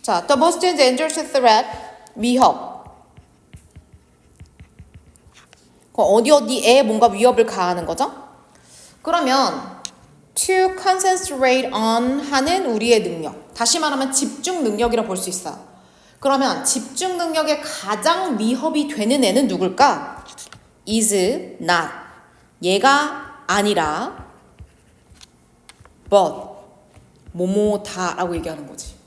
자, the most dangerous threat, 위협. 어디에 뭔가 위협을 가하는 거죠? 그러면 to concentrate on 하는 우리의 능력. 다시 말하면 집중 능력이라 볼 수 있어요. 그러면 집중 능력에 가장 위협이 되는 애는 누굴까? is not. 얘가 아니라 but. 뭐뭐다라고 얘기하는 거지.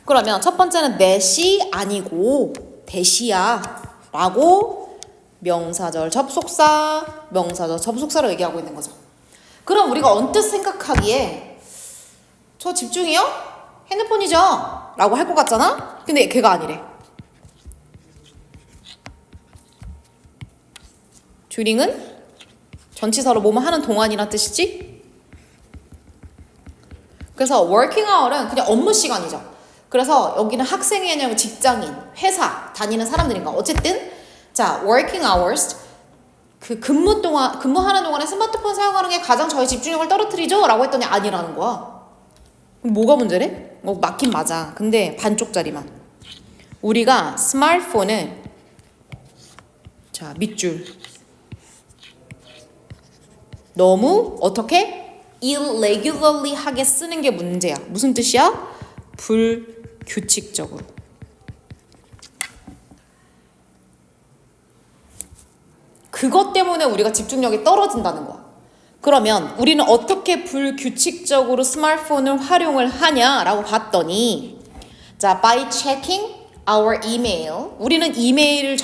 그러면 첫 번째는 that이 아니고 that이야 라고 명사절 접속사로 얘기하고 있는 거죠. 그럼 우리가 언뜻 생각하기에 저 집중이요? 핸드폰이죠? 라고 할 것 같잖아? 근데 걔가 아니래. 듀링은 전치사로 뭐뭐 하는 동안이란 뜻이지? 그래서 working hour은 그냥 업무 시간이죠. 그래서 여기는 학생이 아니라 직장인, 회사 다니는 사람들인가. 어쨌든 자, working hours 그 근무하는 동안에 스마트폰 사용하는 게 가장 저희 집중력을 떨어뜨리죠? 라고 했더니 아니라는 거야. 그럼 뭐가 문제래? 맞긴 맞아. 근데 반쪽짜리만. 우리가 스마트폰을 자, 밑줄 너무 어떻게? irregularly 하게 쓰는 게 문제야. 무슨 뜻이야? 불규칙적으로. 그것 때문에 우리가 집중력이 떨어진다는 거야. 그러면 우리는 어떻게 불규칙적으로 스마트폰을 활용을 하냐라고 봤더니 자, by checking our email. 우리는 이메일을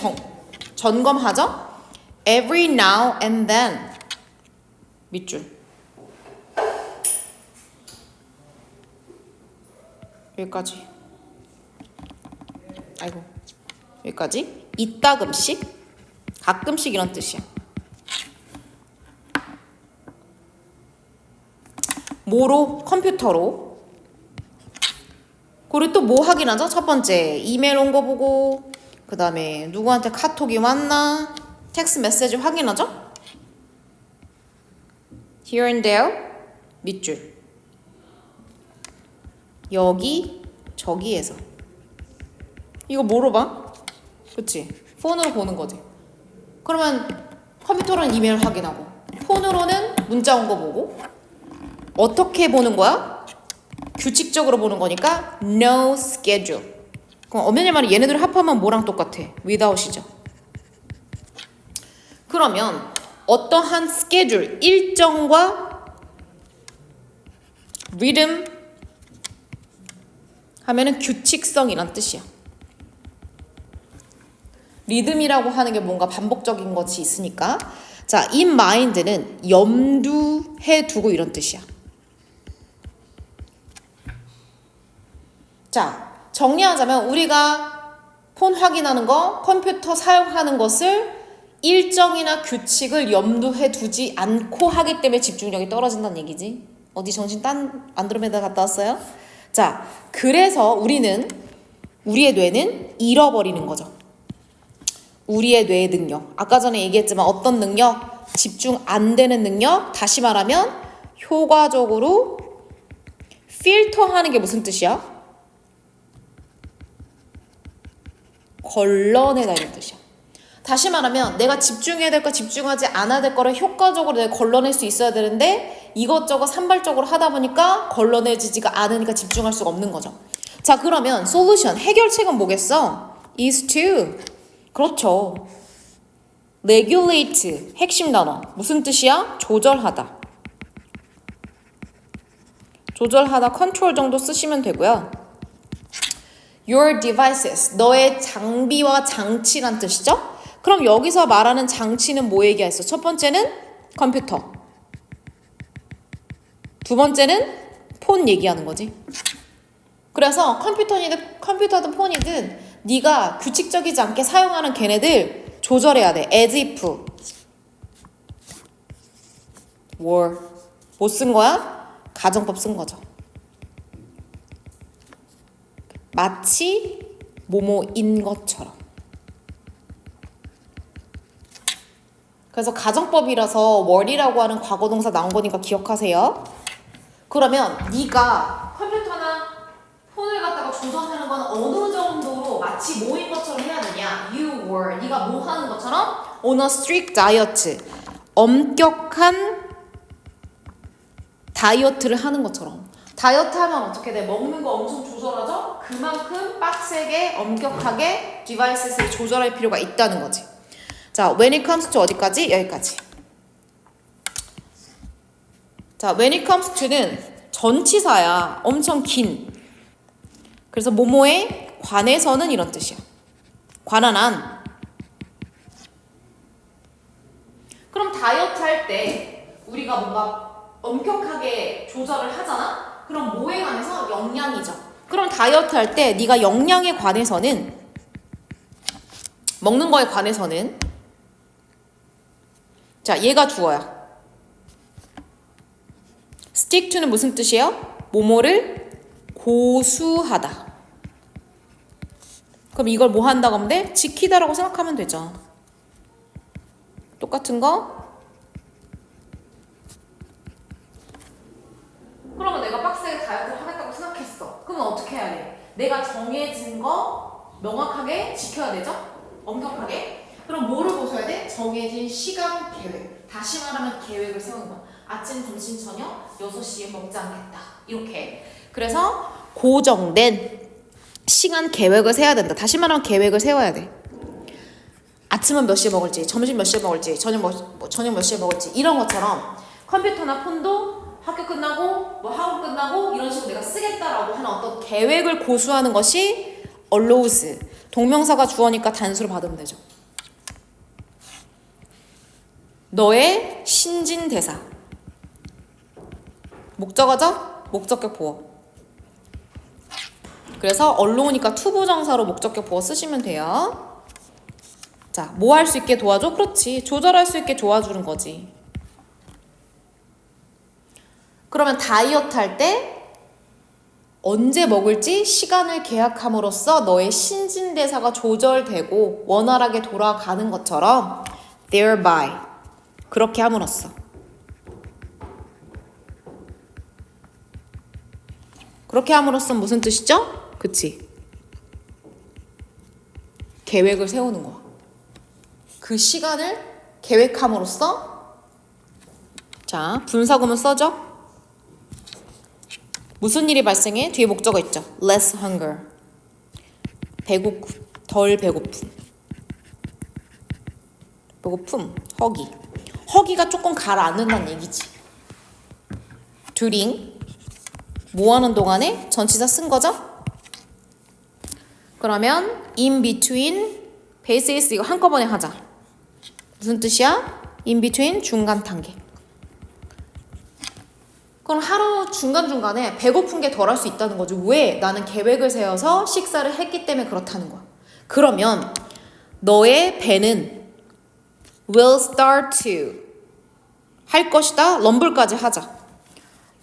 점검하죠. Every now and then. 밑줄. 여기까지. 아이고. 여기까지. 이따금씩. 가끔씩 이런 뜻이야. 뭐로? 컴퓨터로. 그리고 또 뭐 확인하죠? 첫 번째 이메일 온 거 보고 그 다음에 누구한테 카톡이 왔나? 텍스트 메시지 확인하죠? Here and there. 밑줄. 여기 저기에서. 이거 뭐로 봐? 그치? 폰으로 보는 거지. 그러면 컴퓨터로는 이메일 확인하고 폰으로는 문자 온 거 보고 어떻게 보는 거야? 규칙적으로 보는 거니까 no schedule. 그럼 엄연히 말해 얘네들 합하면 뭐랑 똑같아? without이죠. 그러면 어떠한 스케줄, 일정과 rhythm 하면은 규칙성이란 뜻이야. 리듬이라고 하는 게 뭔가 반복적인 것이 있으니까 자, in mind는 염두해 두고 이런 뜻이야. 자, 정리하자면 우리가 폰 확인하는 거, 컴퓨터 사용하는 것을 일정이나 규칙을 염두해 두지 않고 하기 때문에 집중력이 떨어진다는 얘기지. 어디 정신 딴 안드로메다 갔다 왔어요? 자, 그래서 우리의 뇌는 잃어버리는 거죠. 우리의 뇌의 능력. 아까 전에 얘기했지만 어떤 능력? 집중 안 되는 능력. 다시 말하면 효과적으로 필터하는 게 무슨 뜻이야? 걸러내다 이런 뜻이야. 다시 말하면 내가 집중해야 될까 집중하지 않아야 될 거를 효과적으로 내가 걸러낼 수 있어야 되는데 이것저것 산발적으로 하다 보니까 걸러내지지가 않으니까 집중할 수가 없는 거죠. 자, 그러면 솔루션, 해결책은 뭐겠어? is to. 그렇죠. regulate, 핵심 단어. 무슨 뜻이야? 조절하다. 조절하다, control 정도 쓰시면 되고요. your devices, 너의 장비와 장치란 뜻이죠? 그럼 여기서 말하는 장치는 뭐 얘기했어? 첫 번째는 컴퓨터. 두 번째는 폰 얘기하는 거지. 그래서 컴퓨터든 폰이든 네가 규칙적이지 않게 사용하는 걔네들 조절해야 돼. as if. were. 뭐 쓴 거야? 가정법 쓴 거죠. 마치 뭐뭐인 것처럼. 그래서 가정법이라서 were이라고 하는 과거동사 나온 거니까 기억하세요. 그러면 네가 컴퓨터나 폰을 갖다가 조절하는 건 어느 정도로 마치 뭐인 것처럼 해야 되냐? You were. 네가 뭐 하는 것처럼 on a strict diet. 엄격한 다이어트를 하는 것처럼. 다이어트 하면 어떻게 돼? 먹는 거 엄청 조절하죠? 그만큼 빡세게 엄격하게 디바이스를 조절할 필요가 있다는 거지. 자, when it comes to 어디까지? 여기까지. 자, when it comes to는 전치사야. 엄청 긴. 그래서 뭐뭐에 관해서는 이런 뜻이야. 관한 한. 그럼 다이어트 할 때 우리가 뭔가 엄격하게 조절을 하잖아? 그럼 뭐에 관해서? 영양이죠. 그럼 다이어트 할 때 네가 영양에 관해서는 먹는 거에 관해서는 자, 얘가 주어야. stick to는 무슨 뜻이에요? 뭐뭐를 고수하다. 그럼 이걸 뭐 한다고 하면 돼? 지키다라고 생각하면 되죠. 똑같은 거. 그러면 내가 빡세게 다이어트를 하겠다고 생각했어. 그러면 어떻게 해야 돼? 내가 정해진 거 명확하게 지켜야 되죠? 엄격하게. 그럼 뭐를 고수해야 돼? 정해진 시간 계획. 다시 말하면 계획을 세우는 거. 아침, 점심, 저녁 6시에 먹지 않겠다. 이렇게. 그래서 고정된 시간 계획을 세워야 된다. 다시 말하면 계획을 세워야 돼. 아침은 몇 시에 먹을지, 점심 몇 시에 먹을지, 저녁 몇 시에 먹을지 이런 것처럼 컴퓨터나 폰도 학교 끝나고 뭐 학원 끝나고 이런 식으로 내가 쓰겠다라고 하는 어떤 계획을 고수하는 것이 allows. 동명사가 주어니까 단수로 받으면 되죠. 너의 신진대사. 목적어죠? 목적격 보어. 그래서 allow니까 투부정사로 목적격 보어 쓰시면 돼요. 자, 뭐 할 수 있게 도와줘? 그렇지. 조절할 수 있게 도와주는 거지. 그러면 다이어트 할 때 언제 먹을지 시간을 계약함으로써 너의 신진대사가 조절되고 원활하게 돌아가는 것처럼 thereby 그렇게 함으로써 그렇게 함으로써 무슨 뜻이죠? 그치? 계획을 세우는 거야. 그 시간을 계획함으로써 자, 분사구문 써줘. 무슨 일이 발생해? 뒤에 목적어 있죠. less hunger. 덜 배고픔. 배고픔, 허기. 허기가 조금 가라앉는다는 얘기지. during 뭐 하는 동안에 전치사 쓴 거죠? 그러면 in between basis 이거 한꺼번에 하자. 무슨 뜻이야? in between 중간 단계. 그럼 하루 중간중간에 배고픈 게 덜 할 수 있다는 거지. 왜? 나는 계획을 세워서 식사를 했기 때문에 그렇다는 거야. 그러면 너의 배는 will start to 할 것이다. 럼블까지 하자.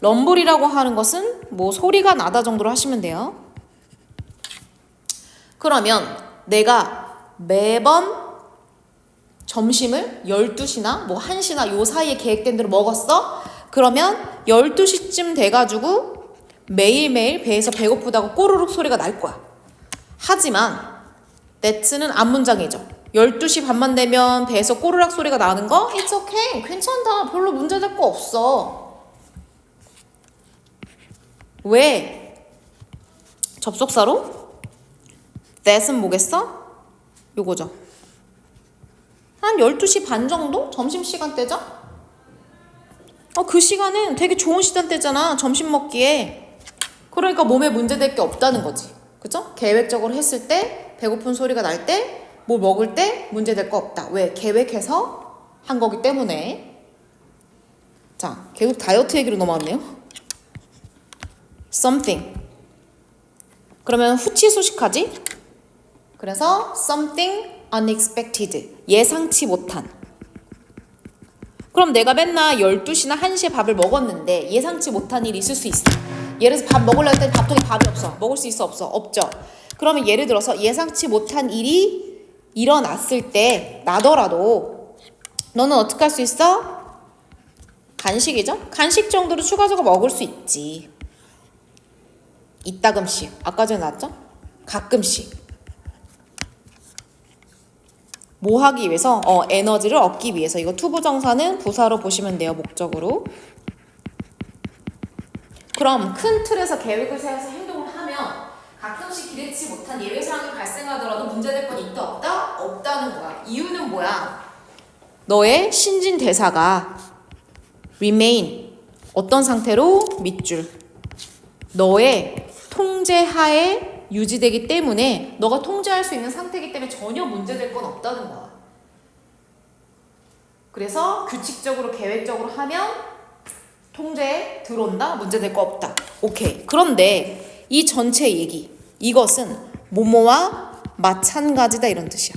럼블이라고 하는 것은 뭐 소리가 나다 정도로 하시면 돼요. 그러면 내가 매번 점심을 12시나 뭐 1시나 요 사이에 계획된 대로 먹었어? 그러면 12시쯤 돼가지고 매일매일 배에서 배고프다고 꼬르륵 소리가 날 거야. 하지만 that는 앞문장이죠. 12시 반만 되면 배에서 꼬르륵 소리가 나는 거 It's okay. 괜찮다. 별로 문제될 거 없어. 왜? 접속사로? that은 뭐겠어? 요거죠. 한 12시 반 정도? 점심시간대죠? 그 시간은 되게 좋은 시간대잖아. 점심 먹기에. 그러니까 몸에 문제될 게 없다는 거지. 그죠? 계획적으로 했을 때 배고픈 소리가 날 때 뭐 먹을 때 문제될 거 없다. 왜? 계획해서 한 거기 때문에. 자, 계속 다이어트 얘기로 넘어왔네요. something. 그러면 후치 수식하지? 그래서 something unexpected. 예상치 못한. 그럼 내가 맨날 12시나 1시에 밥을 먹었는데 예상치 못한 일이 있을 수 있어. 예를 들어서 밥 먹으려고 했더니 밥통에 밥이 없어. 먹을 수 있어? 없어? 없죠. 그러면 예를 들어서 예상치 못한 일이 일어났을 때 나더라도 너는 어떻게 할 수 있어? 간식이죠? 간식 정도로 추가적으로 먹을 수 있지. 이따금씩. 아까 전에 나왔죠? 가끔씩. 뭐 하기 위해서? 에너지를 얻기 위해서. 이거 투부정사는 부사로 보시면 돼요. 목적으로. 그럼 큰 틀에서 계획을 세워서 행동을 하면 가끔씩 기대치 못한 예외 상황이 발생하더라도 문제될 건 있다 없다? 없다는 거야. 이유는 뭐야? 너의 신진 대사가 remain 어떤 상태로? 밑줄. 너의 통제하에 유지되기 때문에 너가 통제할 수 있는 상태이기 때문에 전혀 문제될 건 없다는 거야. 그래서 규칙적으로 계획적으로 하면 통제에 들어온다? 문제될 거 없다. 오케이. 그런데 이 전체 얘기 이것은 뭐뭐와 마찬가지다 이런 뜻이야.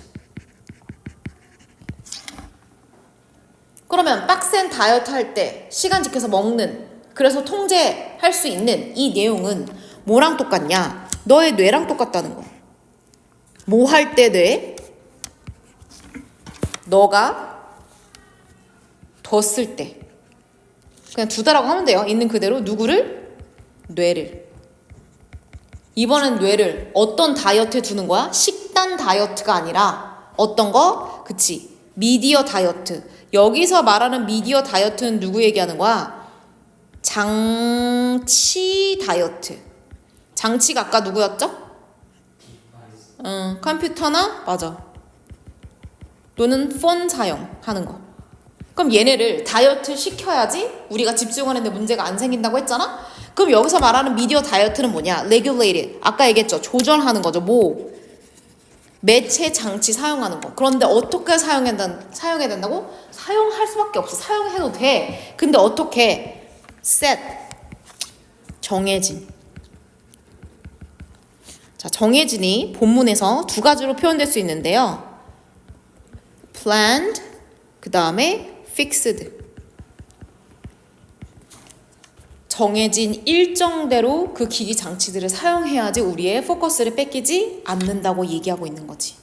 그러면 빡센 다이어트 할 때 시간 지켜서 먹는 그래서 통제할 수 있는 이 내용은 뭐랑 똑같냐? 너의 뇌랑 똑같다는 거. 뭐 할 때 뇌? 너가 더 쓸 때. 그냥 두다라고 하면 돼요. 있는 그대로 누구를? 뇌를. 이번엔 뇌를 어떤 다이어트에 두는 거야? 식단 다이어트가 아니라 어떤 거? 그치. 미디어 다이어트. 여기서 말하는 미디어 다이어트는 누구 얘기하는 거야? 장치 다이어트. 장치가 아까 누구였죠? 컴퓨터나? 맞아. 또는 폰 사용하는 거. 그럼 얘네를 다이어트 시켜야지 우리가 집중하는데 문제가 안 생긴다고 했잖아? 그럼 여기서 말하는 미디어 다이어트는 뭐냐? regulated. 아까 얘기했죠. 조절하는 거죠. 뭐? 매체 장치 사용하는 거. 그런데 어떻게 사용해야 된다고? 사용할 수밖에 없어. 사용해도 돼. 근데 어떻게? set. 정해진. 자, 정해진이 본문에서 두 가지로 표현될 수 있는데요. planned, 그 다음에 fixed. 정해진 일정대로 그 기기 장치들을 사용해야지 우리의 포커스를 뺏기지 않는다고 얘기하고 있는 거지.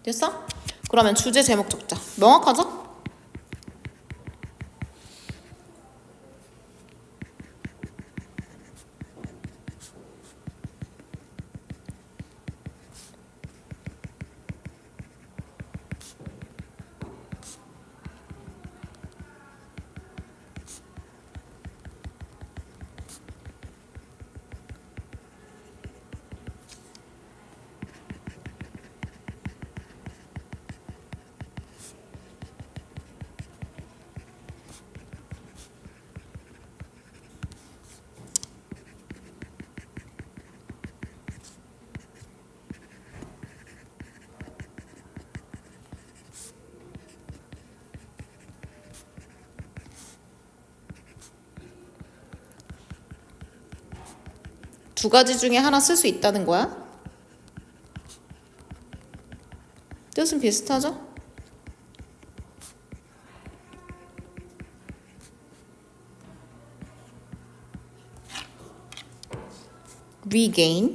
됐어? 그러면 주제 제목 적자. 명확하죠? 두 가지 중에 하나 쓸 수 있다는 거야? 뜻은 비슷하죠? regain.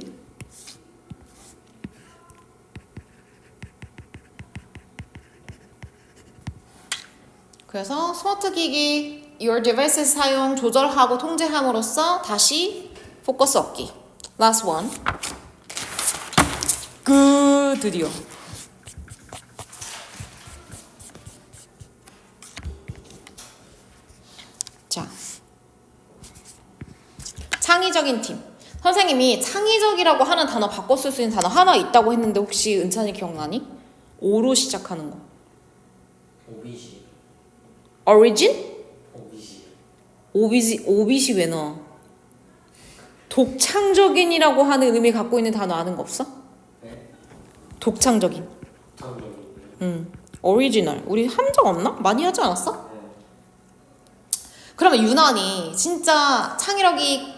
그래서 스마트 기기 your devices 사용 조절하고 통제함으로써 다시 포커스 얻기. Last one. 드디어. 자, 창의적인 팀. 선생님이 창의적이라고 하는 단어 바꿔 쓸 수 있는 단어 하나 있다고 했는데 혹시 은찬이 기억나니? O로 시작하는 거. 오비시. Origin? 오비시. 오빗이 왜 넣어? 독창적인이라고 하는 의미 갖고 있는 단어 아는 거 없어? 네. 독창적인. 독창적인. 오리지널. 우리 한 적 없나? 많이 하지 않았어? 네. 그러면 유난히 진짜 창의력이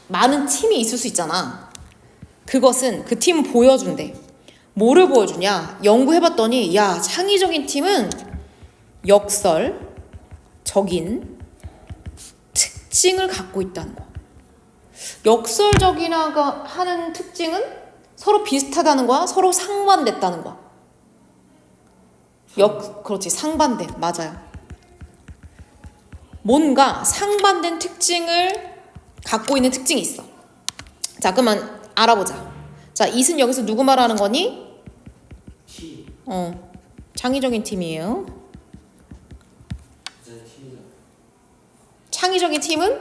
많은 팀이 있을 수 있잖아. 그것은 그 팀은 보여준대. 뭐를 보여주냐? 연구해봤더니 야 창의적인 팀은 역설적인 특징을 갖고 있다는 거. 역설적이라고 하는 특징은 서로 비슷하다는 거야? 서로 상반됐다는 거야? 그렇지 상반돼. 맞아요. 뭔가 상반된 특징을 갖고 있는 특징이 있어. 자, 그러면 알아보자. 자, it은 여기서 누구 말하는 거니? T. 창의적인 팀이에요. 이제 T죠. 창의적인 팀은?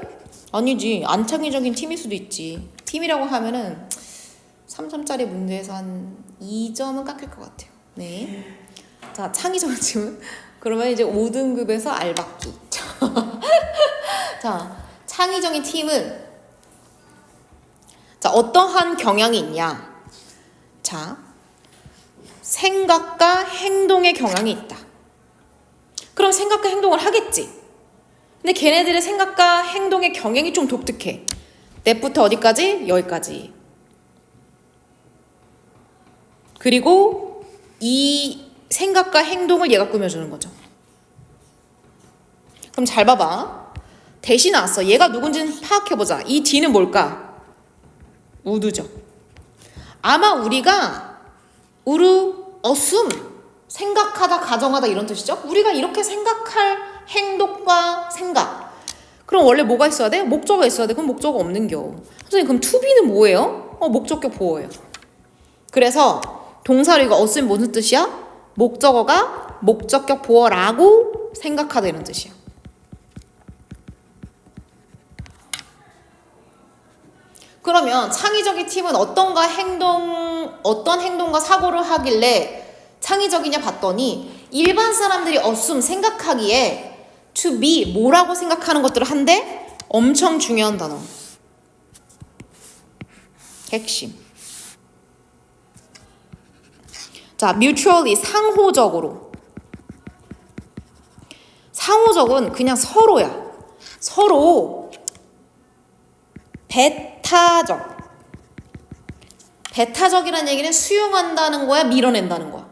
아니지. 안 창의적인 팀일 수도 있지. 팀이라고 하면은 3점짜리 문제에서 한 2점은 깎일 것 같아요. 네. 자, 창의적인 팀은? 그러면 이제 5등급에서 알받기. 자, 창의적인 팀은 자, 어떠한 경향이 있냐? 자, 생각과 행동의 경향이 있다. 그럼 생각과 행동을 하겠지. 근데 걔네들의 생각과 행동의 경향이 좀 독특해. 넷부터 어디까지? 여기까지. 그리고 이 생각과 행동을 얘가 꾸며주는 거죠. 그럼 잘 봐봐. 대시 나왔어. 얘가 누군지는 파악해보자. 이 D는 뭘까? 우드죠. 아마 우리가 assume 생각하다, 가정하다 이런 뜻이죠. 우리가 이렇게 생각할 행동과 생각. 그럼 원래 뭐가 있어야 돼? 목적어가 있어야 돼. 그럼 목적어 없는겨. 선생님 그럼 to be는 뭐예요? 목적격 보어예요. 그래서 동사를 이거 assume 무슨 뜻이야? 목적어가 목적격 보어라고 생각하다 이런 뜻이야. 그러면 창의적인 팀은 어떤 행동과 사고를 하길래 창의적이냐 봤더니 일반 사람들이 assume 생각하기에 to be 뭐라고 생각하는 것들을 한데 엄청 중요한 단어. 핵심. 자, mutually 상호적으로. 상호적은 그냥 서로야. 서로 배타적. 배타적이라는 얘기는 수용한다는 거야, 밀어낸다는 거야.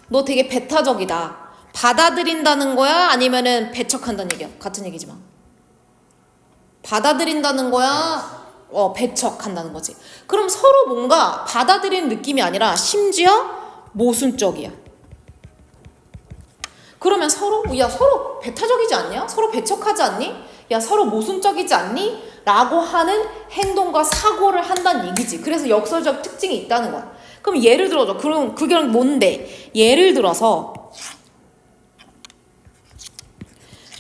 너 되게 배타적이다. 받아들인다는 거야, 아니면은 배척한다는 얘기야. 같은 얘기지만. 받아들인다는 거야, 배척한다는 거지. 그럼 서로 뭔가 받아들이는 느낌이 아니라 심지어 모순적이야. 그러면 서로 배타적이지 않냐? 서로 배척하지 않니? 야, 서로 모순적이지 않니? 라고 하는 행동과 사고를 한다는 얘기지. 그래서 역설적 특징이 있다는 거야. 그럼 예를 들어줘. 그럼 그게 뭔데? 예를 들어서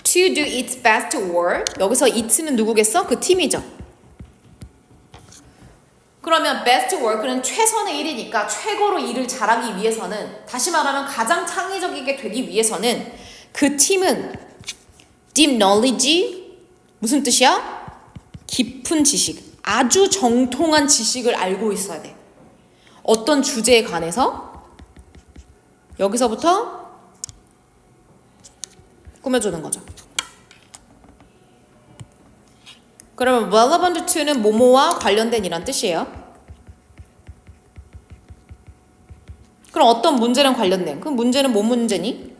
to do its best work. 여기서 it는 누구겠어? 그 팀이죠. 그러면 best work는 최선의 일이니까 최고로 일을 잘하기 위해서는, 다시 말하면 가장 창의적이게 되기 위해서는 그 팀은 deep knowledge, 무슨 뜻이야? 깊은 지식, 아주 정통한 지식을 알고 있어야 돼. 어떤 주제에 관해서? 여기서부터 꾸며주는 거죠. 그러면 relevant to는 뭐뭐와 관련된 이란 뜻이에요. 그럼 어떤 문제랑 관련된? 그 문제는 뭔 문제니?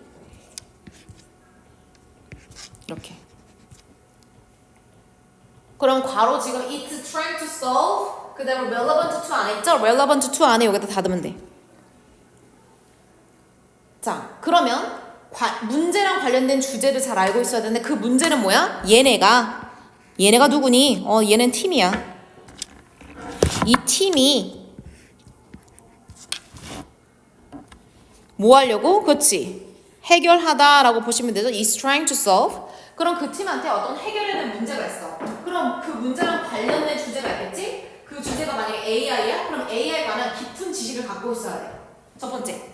이렇게. 그럼 괄호 지금 it's trying to solve, 그 다음에 relevant to 안에 있죠? relevant to 안에 여기다 닫으면 돼. 자, 그러면 문제랑 관련된 주제를 잘 알고 있어야 되는데 그 문제는 뭐야? 얘네가 누구니? 얘는 팀이야. 이 팀이 뭐 하려고? 그렇지. 해결하다라고 보시면 되죠. is trying to solve. 그럼 그 팀한테 어떤 해결해야 될 문제가 있어. 그럼 그 문제랑 관련된 주제가 있겠지? 그 주제가 만약에 AI야? 그럼 AI에 관한 깊은 지식을 갖고 있어야 돼. 첫 번째.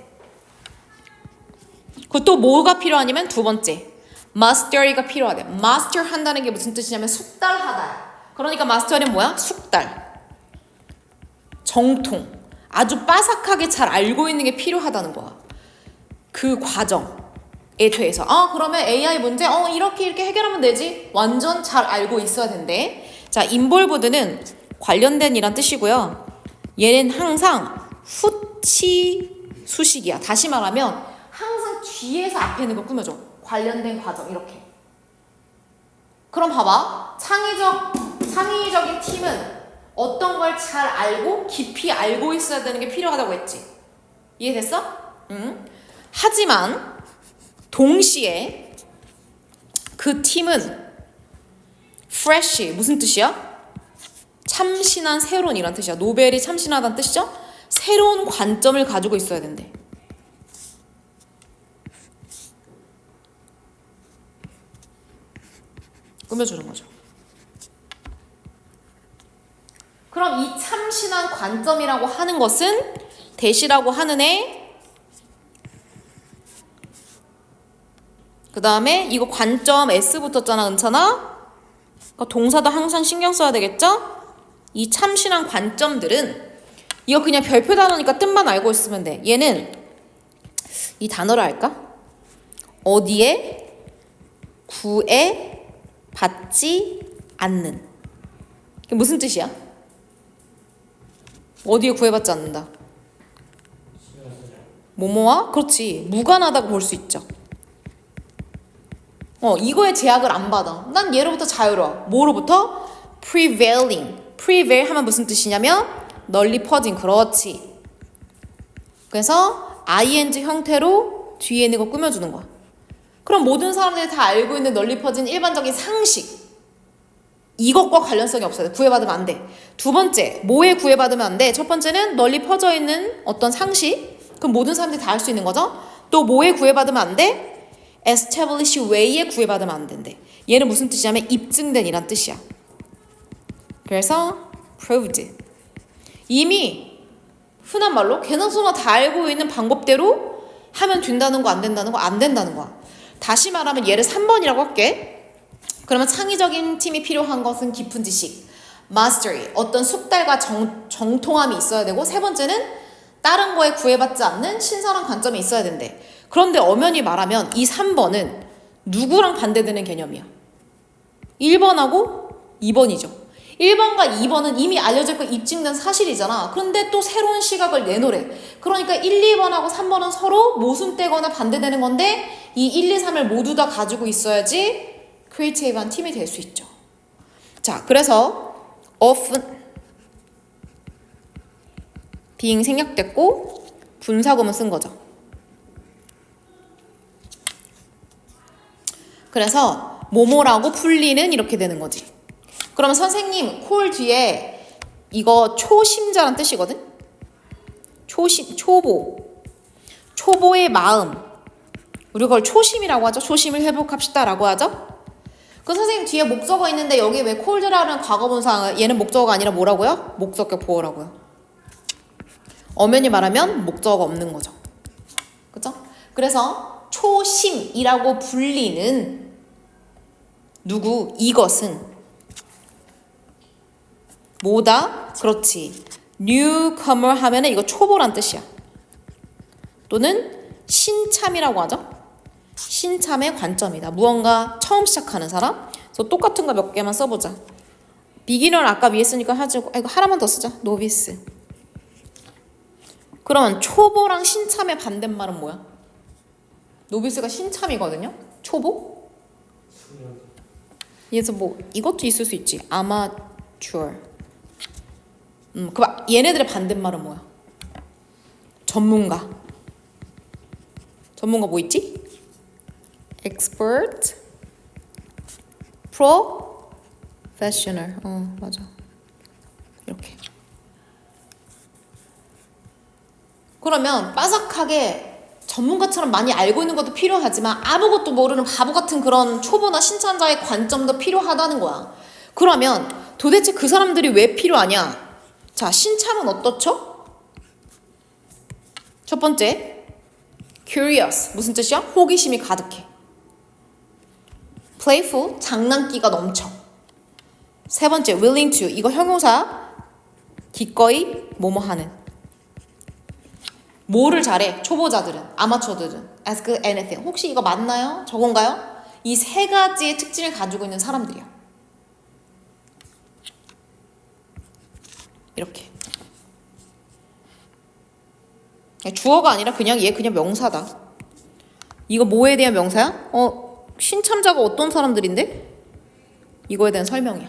그또 뭐가 필요하냐면 두 번째. mastery가 필요하대. master 한다는 게 무슨 뜻이냐면 숙달하다. 그러니까 mastery는 뭐야? 숙달. 정통. 아주 빠삭하게 잘 알고 있는 게 필요하다는 거야. 그 과정에 대해서. 그러면 AI 문제 이렇게 해결하면 되지. 완전 잘 알고 있어야 된대. 자, involved는 관련된 이란 뜻이고요. 얘는 항상 후치 수식이야. 다시 말하면 항상 뒤에서 앞에 있는 걸 꾸며줘. 관련된 과정 이렇게. 그럼 봐봐. 창의적인 팀은 어떤 걸 잘 알고 깊이 알고 있어야 되는 게 필요하다고 했지. 이해됐어? 응. 하지만 동시에 그 팀은 fresh 무슨 뜻이야? 참신한 새로운 이란 뜻이야. 노벨이 참신하다는 뜻이죠? 새로운 관점을 가지고 있어야 된대. 꾸며주는 거죠. 그럼 이 참신한 관점이라고 하는 것은 대시라고 하는 애, 그 다음에 이거 관점 S 붙었잖아, 은찬아. 그러니까 동사도 항상 신경 써야 되겠죠? 이 참신한 관점들은 이거 그냥 별표 단어니까 뜻만 알고 있으면 돼. 얘는 이 단어를 알까? 어디에 구애 받지 않는. 이게 무슨 뜻이야? 어디에 구애받지 않는다. 뭐뭐와? 그렇지. 무관하다고 볼 수 있죠. 이거에 제약을 안 받아. 난 예로부터 자유로워. 뭐로부터? prevailing. prevail 하면 무슨 뜻이냐면 널리 퍼진. 그렇지. 그래서 ing 형태로 뒤에 있는 거 꾸며주는 거야. 그럼 모든 사람들이 다 알고 있는 널리 퍼진 일반적인 상식. 이것과 관련성이 없어야 돼. 구애받으면 안 돼. 두 번째, 뭐에 구애받으면 안 돼? 첫 번째는 널리 퍼져 있는 어떤 상식. 그럼 모든 사람들이 다 알 수 있는 거죠. 또 뭐에 구애받으면 안 돼? establish way에 구애받으면 안 된대. 얘는 무슨 뜻이냐면 입증된 이란 뜻이야. 그래서 proved. 이미 흔한 말로 개나 소나 다 알고 있는 방법대로 하면 된다는 거, 안 된다는 거, 안 된다는 거야. 다시 말하면 얘를 3번이라고 할게. 그러면 창의적인 팀이 필요한 것은 깊은 지식, mastery, 어떤 숙달과 정통함이 있어야 되고, 세 번째는 다른 거에 구애받지 않는 신선한 관점이 있어야 된대. 그런데 엄연히 말하면 이 3번은 누구랑 반대되는 개념이야? 1번하고 2번이죠. 1번과 2번은 이미 알려져 있고 입증된 사실이잖아. 그런데 또 새로운 시각을 내놓으래. 그러니까 1, 2번하고 3번은 서로 모순되거나 반대되는 건데 이 1, 2, 3을 모두 다 가지고 있어야지 크리에이티브한 팀이 될 수 있죠. 자, 그래서 often being 생략됐고 분사구문 쓴 거죠. 그래서 뭐뭐라고 풀리는 이렇게 되는 거지. 그러면 선생님 콜 뒤에 이거 초심자란 뜻이거든. 초보의 마음. 우리 그걸 초심이라고 하죠. 초심을 회복합시다 라고 하죠. 그 선생님 뒤에 목적어 있는데 여기 왜 콜드라는 과거분사, 얘는 목적어가 아니라 뭐라고요? 목적격 보어라고요. 엄연히 말하면 목적어가 없는 거죠. 그죠? 그래서 초심이라고 불리는 누구? 이것은 뭐다? 그렇지. newcomer 하면은 이거 초보란 뜻이야. 또는 신참이라고 하죠. 신참의 관점이다. 무언가 처음 시작하는 사람. 그래서 똑같은 거 몇 개만 써보자. beginner 아까 위에 쓰니까 이거 하나만 더 쓰자. novice. 그러면 초보랑 신참의 반대말은 뭐야? 노비스가 신참이거든요. 초보? 그래서 뭐 이것도 있을 수 있지. amateur. 얘네들의 반대말은 뭐야? 전문가. 전문가 뭐 있지? expert, professional. 맞아. 이렇게. 그러면 빠삭하게 전문가처럼 많이 알고 있는 것도 필요하지만 아무것도 모르는 바보 같은 그런 초보나 신참자의 관점도 필요하다는 거야. 그러면 도대체 그 사람들이 왜 필요하냐? 자, 신참은 어떻죠? 첫 번째, curious. 무슨 뜻이야? 호기심이 가득해. playful. 장난기가 넘쳐. 세 번째, willing to. 이거 형용사. 기꺼이 뭐뭐 하는. 뭐를 잘해? 초보자들은, 아마추어들은. ask anything. 혹시 이거 맞나요? 저건가요? 이 세 가지의 특징을 가지고 있는 사람들이야. 이렇게. 주어가 아니라 그냥 얘 그냥 명사다. 이거 뭐에 대한 명사야? 신참자가 어떤 사람들인데? 이거에 대한 설명이야.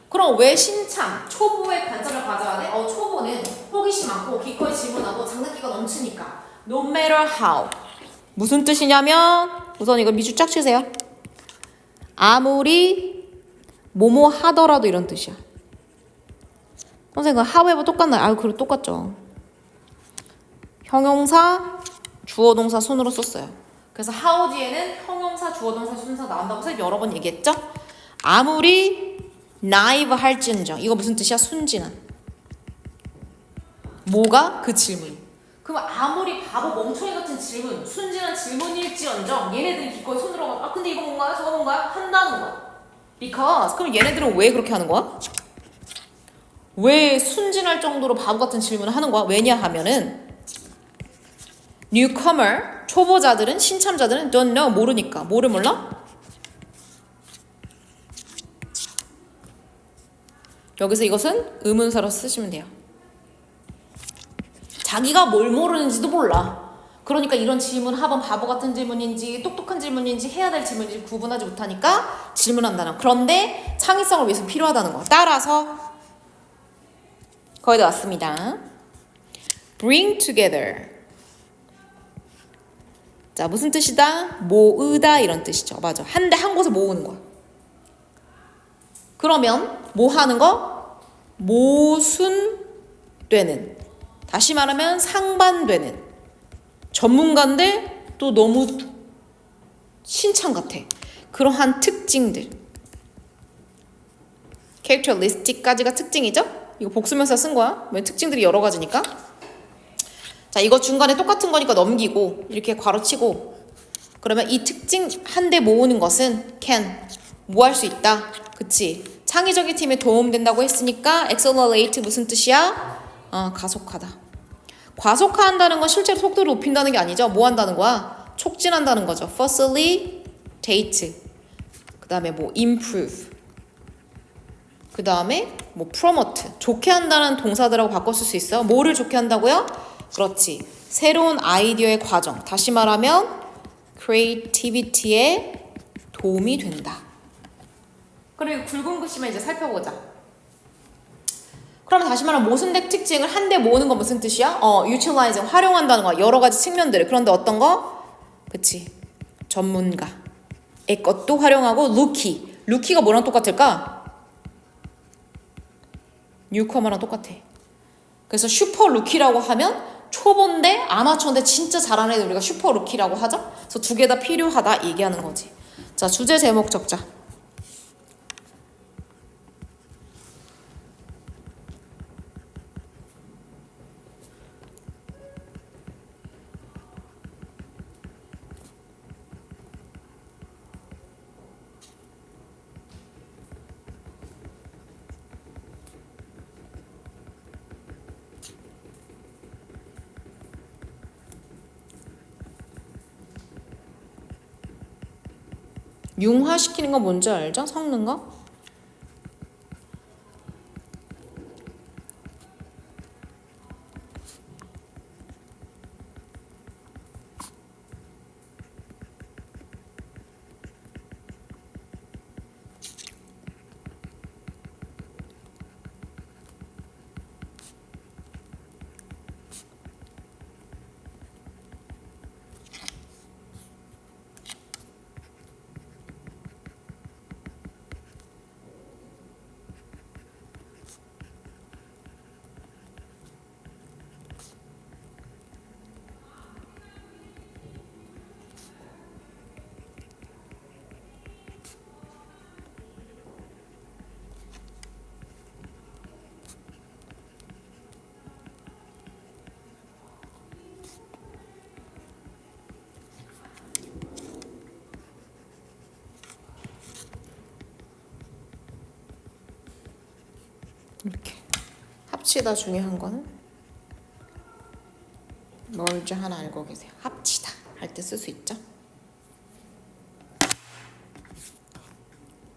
그럼 왜 신참, 초보의 관점을 가져야 돼? 초보는 호기심 많고 기꺼이 질문하고 장난기가 넘치니까. No matter how. 무슨 뜻이냐면 우선 이거 밑줄 쫙 치세요. 아무리 뭐뭐 하더라도 이런 뜻이야. 선생님, however 똑같나요? 아유, 그래 똑같죠. 형용사, 주어 동사 순으로 썼어요. 그래서 how 뒤에는 형용사, 주어 동사 순서 나온다고 해서 여러 번 얘기했죠. 아무리 naive 할지언정. 이거 무슨 뜻이야? 순진한. 뭐가? 그 질문. 그럼 아무리 바보 멍청이 같은 질문, 순진한 질문일지언정 얘네들이 기꺼이 손들어 아 근데 이거 뭔가요? 저거 뭔가요? 한다는 거야. Because 그럼 얘네들은 왜 그렇게 하는 거야? 왜 순진할 정도로 바보 같은 질문을 하는 거야? 왜냐하면은 newcomer 초보자들은 신참자들은 don't know 모르니까. 뭐를 몰라? 여기서 이것은 의문사로 쓰시면 돼요. 자기가 뭘 모르는지도 몰라. 그러니까 이런 질문 합은 바보 같은 질문인지 똑똑한 질문인지 해야 될 질문인지 구분하지 못하니까 질문한다는. 그런데 창의성을 위해서 필요하다는 거. 따라서 거의 다 왔습니다. bring together. 자, 무슨 뜻이다? 모으다 이런 뜻이죠. 맞아. 한 곳에 모으는 거야. 그러면 뭐 하는 거? 모순되는. 다시 말하면 상반되는. 전문가인데 또 너무 신참 같아. 그러한 특징들. characteristic까지가 특징이죠? 이거 복수명사 쓴 거야. 왜 특징들이 여러 가지니까. 자, 이거 중간에 똑같은 거니까 넘기고 이렇게 괄호치고 그러면 이 특징 한 대 모으는 것은 can 뭐 할 수 있다. 그치? 창의적인 팀에 도움된다고 했으니까 accelerate 무슨 뜻이야? 가속하다. 과속화한다는 건 실제로 속도를 높인다는 게 아니죠. 뭐 한다는 거야? 촉진한다는 거죠. facilitate. 그 다음에 뭐 improve. 그 다음에 뭐 promote. 좋게 한다는 동사들하고 바꿔 쓸 수 있어요. 뭐를 좋게 한다고요? 그렇지. 새로운 아이디어의 과정. 다시 말하면 creativity에 도움이 된다. 그리고 굵은 글씨만 이제 살펴보자. 그러면 다시 말하면 모순된 특징을 한데 모으는 건 무슨 뜻이야? utilizing, 활용한다는 거야. 여러 가지 측면들을. 그런데 어떤 거? 그치. 전문가의 것도 활용하고 rookie. rookie가 뭐랑 똑같을까? newcomer랑 똑같아. 그래서 슈퍼 루키라고 하면 초보인데 아마추어인데 진짜 잘하는 애들 우리가 슈퍼 루키라고 하죠. 그래서 두 개 다 필요하다 얘기하는 거지. 자, 주제 제목 적자. 융화시키는 건 뭔지 알죠? 섞는 거? 이렇게 합치다 중요한 거는 뭘지 하나 알고 계세요. 합치다 할 때 쓸 수 있죠.